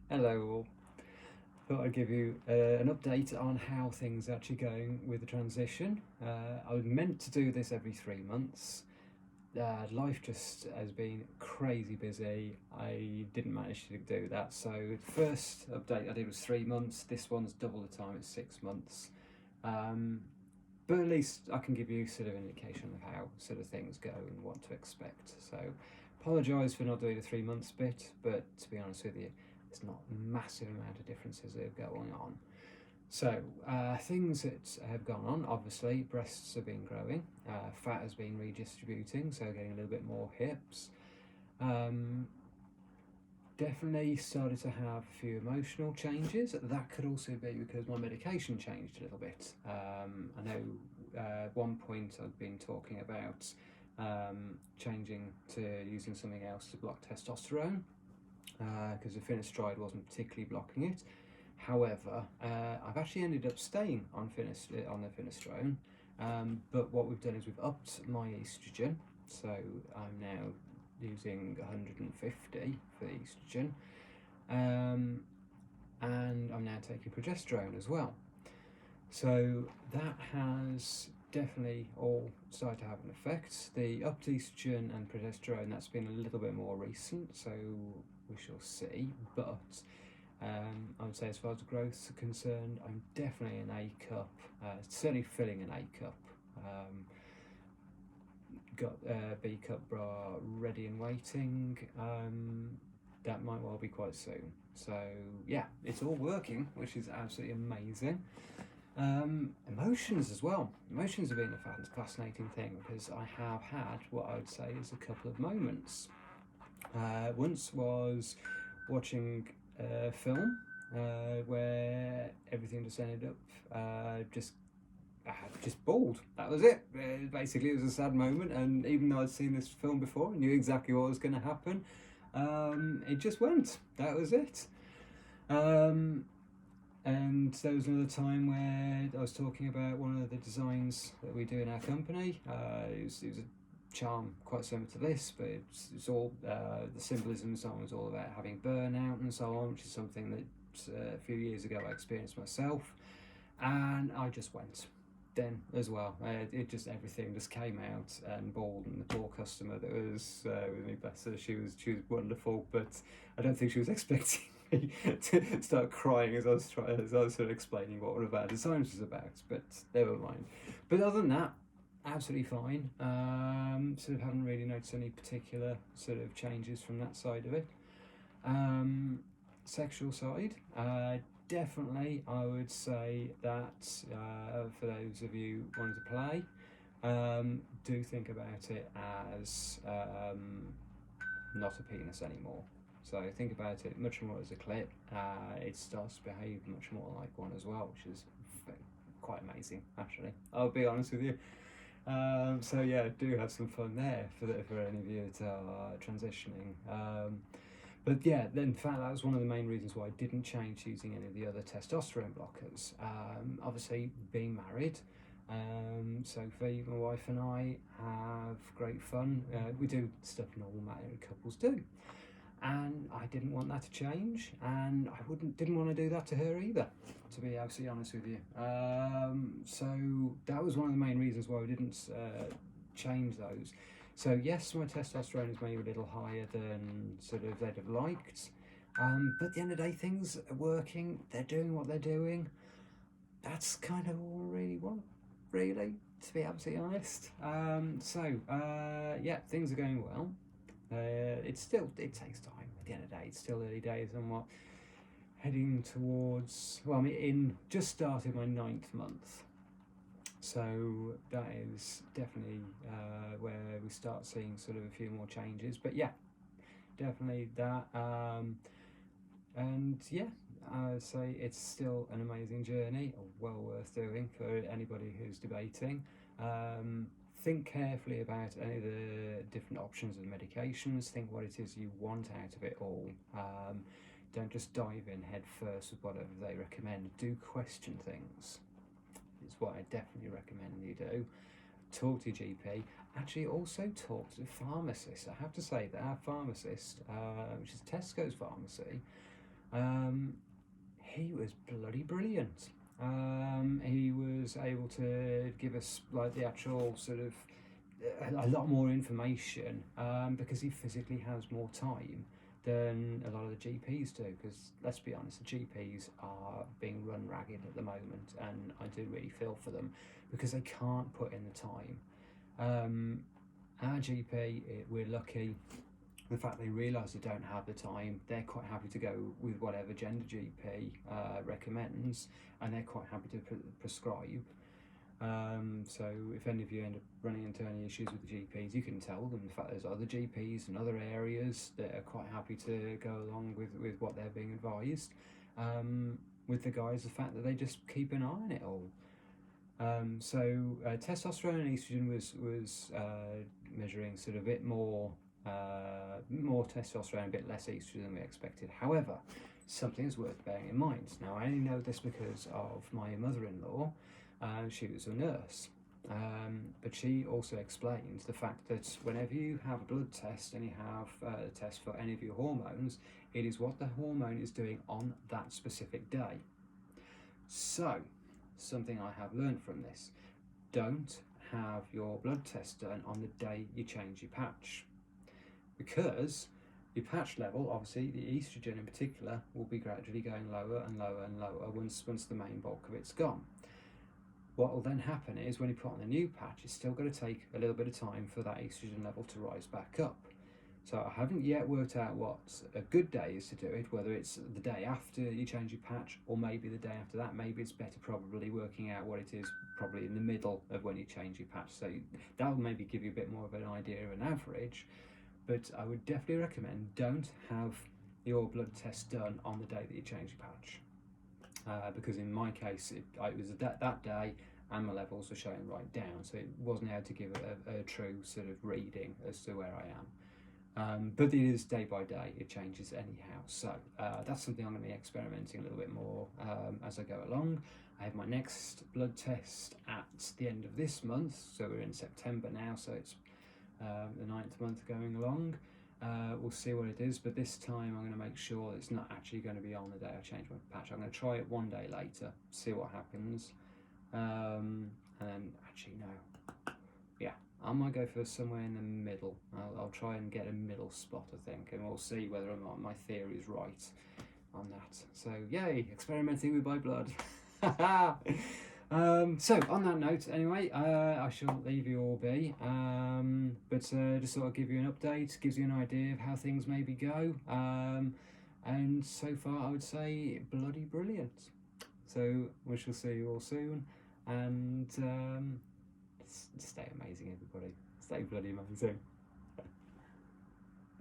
Hello all. Thought I'd give you an update on how things are actually going with the transition. I was meant to do this every 3 months. Life just has been crazy busy. I didn't manage to do that. So the first update I did was 3 months. This one's double the time, it's 6 months. But at least I can give you sort of an indication of how sort of things go and what to expect. So apologise for not doing the 3 months bit, but to be honest with you, there's not a massive amount of differences that are going on. So things that have gone on, obviously breasts have been growing, fat has been redistributing, so getting a little bit more hips. Definitely started to have a few emotional changes. That could also be because my medication changed a little bit. I know at one point I've been talking about changing to using something else to block testosterone because the finasteride wasn't particularly blocking it. However, I've actually ended up staying on the finasteride, but what we've done is we've upped my estrogen, so I'm now using 150 for the estrogen, and I'm now taking progesterone as well. So that has definitely all started to have an effect. The upped estrogen and progesterone, that's been a little bit more recent, so we shall see. But I would say as far as growth is concerned, I'm definitely an A cup, certainly filling an A cup. Got B cup bra ready and waiting. That might well be quite soon. So yeah, it's all working, which is absolutely amazing. Emotions as well. Emotions have been a fascinating thing because I have had what I would say is a couple of moments. Once was watching a film where everything just ended up just bald. That was it. Basically, it was a sad moment, and even though I'd seen this film before, I knew exactly what was going to happen. It just went. That was it. And there was another time where I was talking about one of the designs that we do in our company. It was a charm quite similar to this, but it's all the symbolism and so on was all about having burnout and so on, which is something that a few years ago I experienced myself, and I just went then as well. It just everything just came out and bald, and the poor customer that was with me, bless her, she was wonderful, but I don't think she was expecting me to start crying as I was sort of explaining what one of our designs was about, but never mind. But other than that, absolutely fine. Sort of haven't really noticed any particular sort of changes from that side of it. Sexual side, definitely I would say that for those of you wanting to play, do think about it as not a penis anymore. So think about it much more as a clip. It starts to behave much more like one as well, which is quite amazing actually, I'll be honest with you. So yeah, do have some fun there for any of you that are transitioning. But yeah, in fact, that was one of the main reasons why I didn't change using any of the other testosterone blockers. Obviously, being married, Sophie, my wife, and I have great fun. We do stuff normal married couples do, and I didn't want that to change, and I didn't want to do that to her either, to be absolutely honest with you. So that was one of the main reasons why we didn't change those. So yes, my testosterone is maybe a little higher than sort of they'd have liked, but at the end of the day, things are working. They're doing what they're doing. That's kind of all I really want, really, to be absolutely honest. Yeah, things are going well. It takes time. At the end of the day, it's still early days, and what heading towards. Well, I mean, just started my 9th month. So that is definitely where we start seeing sort of a few more changes. But yeah, definitely that. And yeah, I would say it's still an amazing journey, well worth doing for anybody who's debating. Think carefully about any of the different options and medications. Think what it is you want out of it all. Don't just dive in head first with whatever they recommend. Do question things. Is what I definitely recommend you do. Talk to your GP. Actually, also talk to pharmacists. I have to say that our pharmacist, which is Tesco's pharmacy, He was bloody brilliant. He was able to give us like the actual sort of a lot more information because he physically has more time than a lot of the GPs do. Because let's be honest, the GPs are being run ragged at the moment, and I do really feel for them because they can't put in the time. Our GP, we're lucky. The fact they realise they don't have the time, they're quite happy to go with whatever gender GP recommends, and they're quite happy to prescribe. So if any of you end up running into any issues with the GPs, you can tell them. In fact, there's other GPs in other areas that are quite happy to go along with what they're being advised. With the guys, the fact that they just keep an eye on it all. Testosterone and estrogen was measuring sort of a bit more testosterone, a bit less estrogen than we expected. However, something is worth bearing in mind. Now, I only know this because of my mother-in-law. She was a nurse, but she also explained the fact that whenever you have a blood test and you have a test for any of your hormones, it is what the hormone is doing on that specific day. So, something I have learned from this: don't have your blood test done on the day you change your patch, because your patch level, obviously the estrogen in particular, will be gradually going lower and lower and lower once the main bulk of it's gone. What will then happen is when you put on the new patch, it's still going to take a little bit of time for that estrogen level to rise back up. So I haven't yet worked out what a good day is to do it, whether it's the day after you change your patch or maybe the day after that. Maybe it's better probably working out what it is probably in the middle of when you change your patch. So that will maybe give you a bit more of an idea of an average. But I would definitely recommend don't have your blood test done on the day that you change your patch. Because in my case, it was that day and my levels were showing right down, so it wasn't able to give a true sort of reading as to where I am. But it is day by day, it changes anyhow. So that's something I'm going to be experimenting a little bit more as I go along. I have my next blood test at the end of this month, so we're in September now, so it's the 9th month going along. We'll see what it is, but this time I'm going to make sure it's not actually going to be on the day I change my patch. I'm going to try it one day later, see what happens, and then actually no, yeah, I might go for somewhere in the middle. I'll try and get a middle spot, I think, and we'll see whether or not my theory is right on that. So yay, experimenting with my blood. So on that note, anyway, I shall leave you all be, but just sort of give you an update, gives you an idea of how things maybe go, and so far I would say bloody brilliant. So we shall see you all soon, and stay amazing, everybody. Stay bloody amazing.